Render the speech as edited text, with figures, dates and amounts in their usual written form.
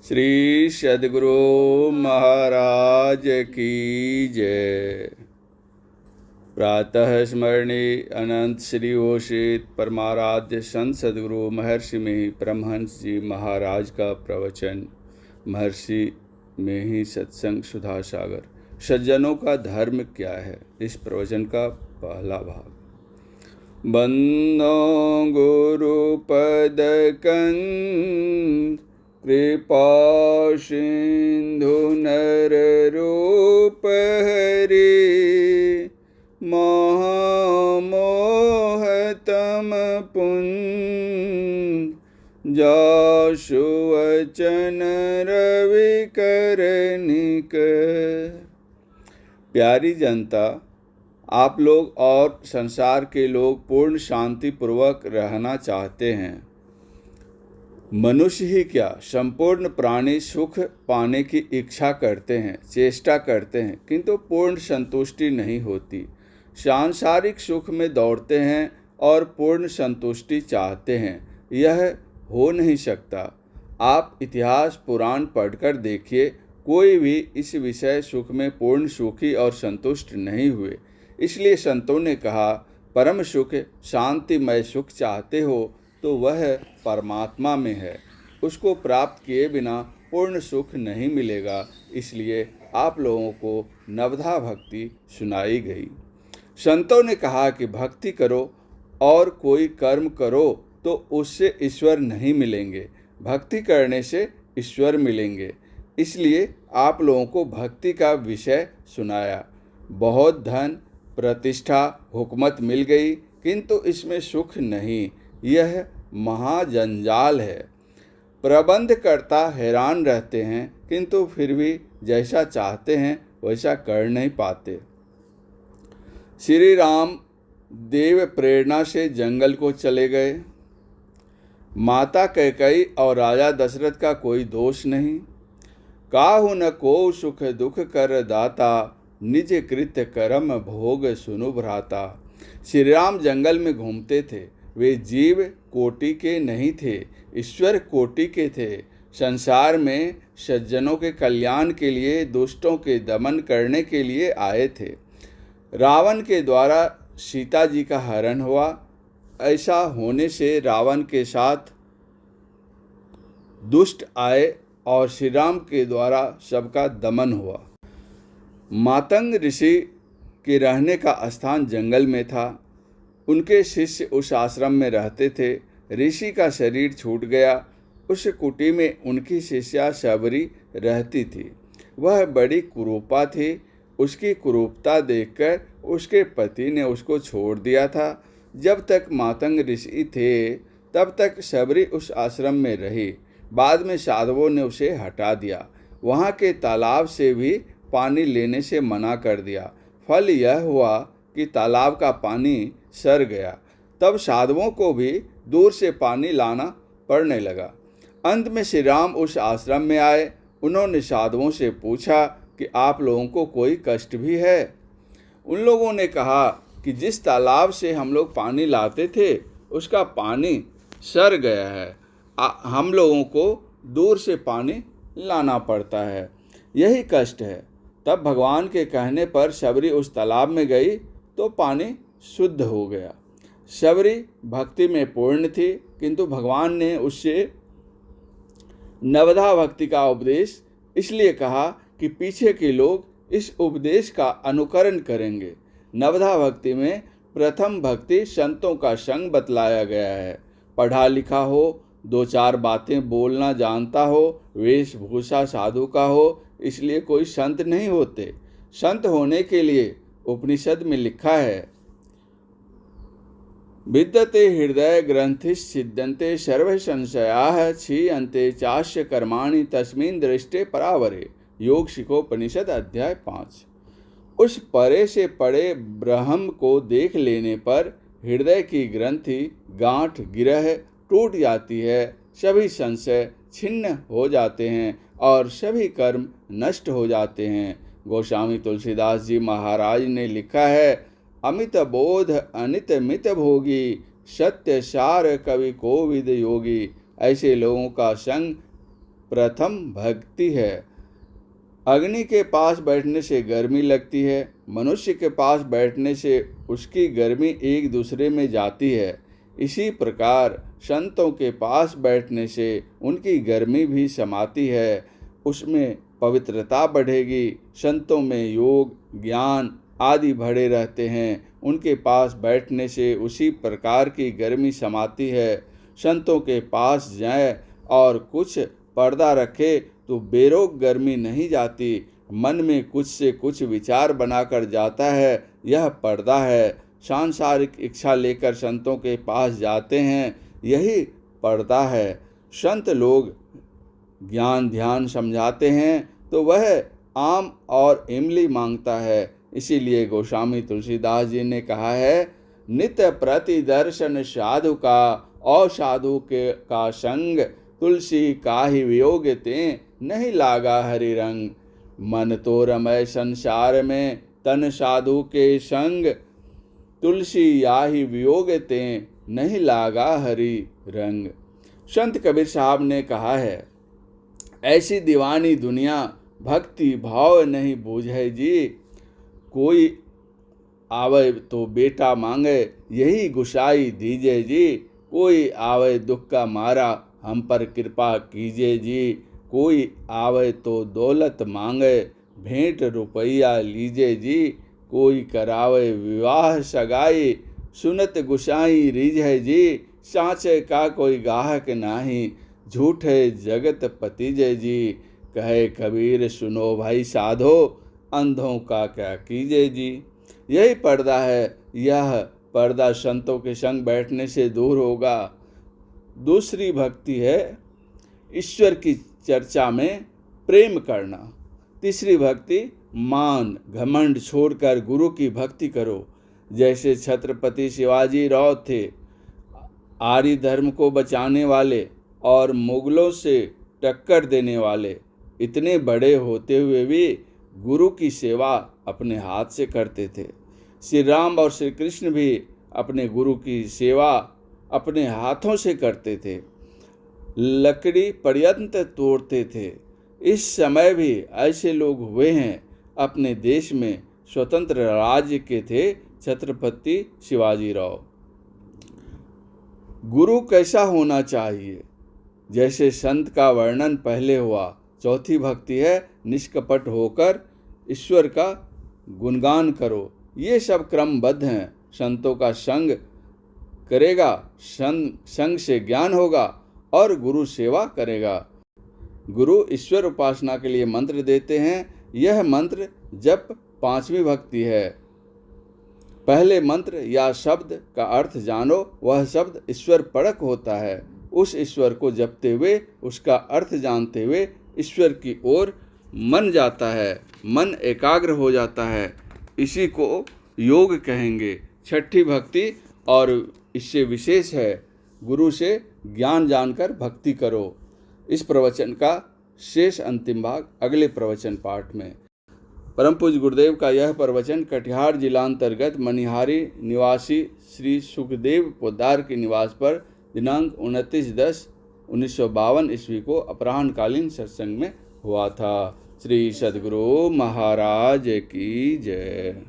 श्री सद्गुरु महाराज की जय। प्रातः स्मरणीय अनंत श्री घोषित परमाराध्य संत सद्गुरु महर्षि में ही परमहंस जी महाराज का प्रवचन। महर्षि में ही सत्संग सुधा सागर। सज्जनों का धर्म क्या है, इस प्रवचन का पहला भाग। बंदो गुरु पद कंद कृपा सिंधु नर रूप हरि महामोह तम पुंज जासु वचन रवि करनिक। प्यारी जनता, आप लोग और संसार के लोग पूर्ण शांति पूर्वक रहना चाहते हैं। मनुष्य ही क्या, संपूर्ण प्राणी सुख पाने की इच्छा करते हैं, चेष्टा करते हैं, किंतु पूर्ण संतुष्टि नहीं होती। सांसारिक सुख में दौड़ते हैं और पूर्ण संतुष्टि चाहते हैं, यह हो नहीं सकता। आप इतिहास पुराण पढ़कर देखिए, कोई भी इस विषय सुख में पूर्ण सुखी और संतुष्ट नहीं हुए। इसलिए संतों ने कहा, परम सुख शांतिमय सुख चाहते हो तो वह परमात्मा में है, उसको प्राप्त किए बिना पूर्ण सुख नहीं मिलेगा। इसलिए आप लोगों को नवधा भक्ति सुनाई गई। संतों ने कहा कि भक्ति करो और कोई कर्म करो तो उससे ईश्वर नहीं मिलेंगे, भक्ति करने से ईश्वर मिलेंगे। इसलिए आप लोगों को भक्ति का विषय सुनाया। बहुत धन प्रतिष्ठा हुकूमत मिल गई, किंतु इसमें सुख नहीं, यह महाजंजाल है। प्रबंधकर्ता हैरान रहते हैं, किंतु फिर भी जैसा चाहते हैं वैसा कर नहीं पाते। श्री राम देव प्रेरणा से जंगल को चले गए। माता कैकेयी और राजा दशरथ का कोई दोष नहीं। काहु न को सुख दुख कर दाता, निज कृत्य कर्म भोग सुनु भ्राता। श्री राम जंगल में घूमते थे। वे जीव कोटि के नहीं थे, ईश्वर कोटि के थे। संसार में सज्जनों के कल्याण के लिए, दुष्टों के दमन करने के लिए आए थे। रावण के द्वारा सीता जी का हरण हुआ। ऐसा होने से रावण के साथ दुष्ट आए और श्री राम के द्वारा सबका दमन हुआ। मातंग ऋषि के रहने का स्थान जंगल में था। उनके शिष्य उस आश्रम में रहते थे। ऋषि का शरीर छूट गया। उस कुटी में उनकी शिष्या शबरी रहती थी। वह बड़ी कुरूपा थी। उसकी कुरूपता देखकर उसके पति ने उसको छोड़ दिया था। जब तक मातंग ऋषि थे तब तक शबरी उस आश्रम में रही। बाद में साधुओं ने उसे हटा दिया। वहाँ के तालाब से भी पानी लेने से मना कर दिया। फल यह हुआ कि तालाब का पानी सर गया। तब साधुओं को भी दूर से पानी लाना पड़ने लगा। अंत में श्री राम उस आश्रम में आए। उन्होंने साधुओं से पूछा कि आप लोगों को कोई कष्ट भी है। उन लोगों ने कहा कि जिस तालाब से हम लोग पानी लाते थे उसका पानी सर गया है, हम लोगों को दूर से पानी लाना पड़ता है, यही कष्ट है। तब भगवान के कहने पर शबरी उस तालाब में गई तो पानी शुद्ध हो गया। शबरी भक्ति में पूर्ण थी, किंतु भगवान ने उससे नवधा भक्ति का उपदेश इसलिए कहा कि पीछे के लोग इस उपदेश का अनुकरण करेंगे। नवधा भक्ति में प्रथम भक्ति संतों का संग बतलाया गया है। पढ़ा लिखा हो, दो चार बातें बोलना जानता हो, वेशभूषा साधु का हो, इसलिए कोई संत नहीं होते। संत होने के लिए उपनिषद में लिखा है, विद्यते हृदय ग्रंथिश्छिद्यन्ते सर्व संशयाः क्षीयन्ते चास्य कर्माणि तस्मिन् दृष्टे परावरे। योग शिखोपनिषद अध्याय 5। उस परे से पड़े ब्रह्म को देख लेने पर हृदय की ग्रंथि गांठ गिरह टूट जाती है, सभी संशय छिन्न हो जाते हैं और सभी कर्म नष्ट हो जाते हैं। गोस्वामी तुलसीदास जी महाराज ने लिखा है, अमित बोध अनित मित भोगी, सत्य सार कवि कोविद योगी। ऐसे लोगों का संग प्रथम भक्ति है। अग्नि के पास बैठने से गर्मी लगती है, मनुष्य के पास बैठने से उसकी गर्मी एक दूसरे में जाती है। इसी प्रकार संतों के पास बैठने से उनकी गर्मी भी समाती है, उसमें पवित्रता बढ़ेगी। संतों में योग, ज्ञान आदि भरे रहते हैं, उनके पास बैठने से उसी प्रकार की गर्मी समाती है। संतों के पास जाए और कुछ पर्दा रखे तो बेरोक गर्मी नहीं जाती, मन में कुछ से कुछ विचार बनाकर जाता है, यह पर्दा है। सांसारिक इच्छा लेकर संतों के पास जाते हैं, यही पर्दा है। संत लोग ज्ञान ध्यान समझाते हैं तो वह आम और इमली मांगता है। इसीलिए गोस्वामी तुलसीदास जी ने कहा है, नित्य प्रति दर्शन साधु का और साधु के का संग, तुलसी काहि वियोग ते नहीं लागा हरि रंग। मन तो रमय संसार में तन साधु के संग, तुलसी याहि वियोग ते नहीं लागा हरि रंग। संत कबीर साहब ने कहा है, ऐसी दीवानी दुनिया भक्ति भाव नहीं बूझे जी। कोई आवे तो बेटा मांगे, यही गुसाई दीजिए जी। कोई आवे दुख का मारा, हम पर कृपा कीजिए जी। कोई आवे तो दौलत मांगे, भेंट रुपया लीजिए जी। कोई करावे विवाह सगाई, सुनत गुसाई रीझे जी। सांचे का कोई गाहक नाही, झूठे जगत पतिजे जी। कहे कबीर सुनो भाई साधो, अंधों का क्या कीजिए जी। यही पर्दा है, यह पर्दा संतों के संग बैठने से दूर होगा। दूसरी भक्ति है ईश्वर की चर्चा में प्रेम करना। तीसरी भक्ति मान घमंड छोड़कर गुरु की भक्ति करो। जैसे छत्रपति शिवाजी राव थे, आर्य धर्म को बचाने वाले और मुगलों से टक्कर देने वाले, इतने बड़े होते हुए भी गुरु की सेवा अपने हाथ से करते थे। श्री राम और श्री कृष्ण भी अपने गुरु की सेवा अपने हाथों से करते थे, लकड़ी पर्यंत तोड़ते थे। इस समय भी ऐसे लोग हुए हैं। अपने देश में स्वतंत्र राज्य के थे छत्रपति शिवाजी राव। गुरु कैसा होना चाहिए? जैसे संत का वर्णन पहले हुआ। चौथी भक्ति है निष्कपट होकर ईश्वर का गुणगान करो। ये सब क्रमबद्ध हैं। संतों का संग करेगा, संग से ज्ञान होगा और गुरु सेवा करेगा। गुरु ईश्वर उपासना के लिए मंत्र देते हैं। यह मंत्र जप पांचवी भक्ति है। पहले मंत्र या शब्द का अर्थ जानो, वह शब्द ईश्वर परक होता है। उस ईश्वर को जपते हुए, उसका अर्थ जानते हुए ईश्वर की ओर मन जाता है, मन एकाग्र हो जाता है। इसी को योग कहेंगे। छठी भक्ति और इससे विशेष है, गुरु से ज्ञान जानकर भक्ति करो। इस प्रवचन का शेष अंतिम भाग अगले प्रवचन पाठ में। परम पूज्य गुरुदेव का यह प्रवचन कटिहार जिला अंतर्गत मनिहारी निवासी श्री सुखदेव पोद्दार के निवास पर दिनांक 29/10/1952 ईस्वी को अपराह्नकालीन सत्संग में हुआ था। श्री सद्गुरु महाराज की जय।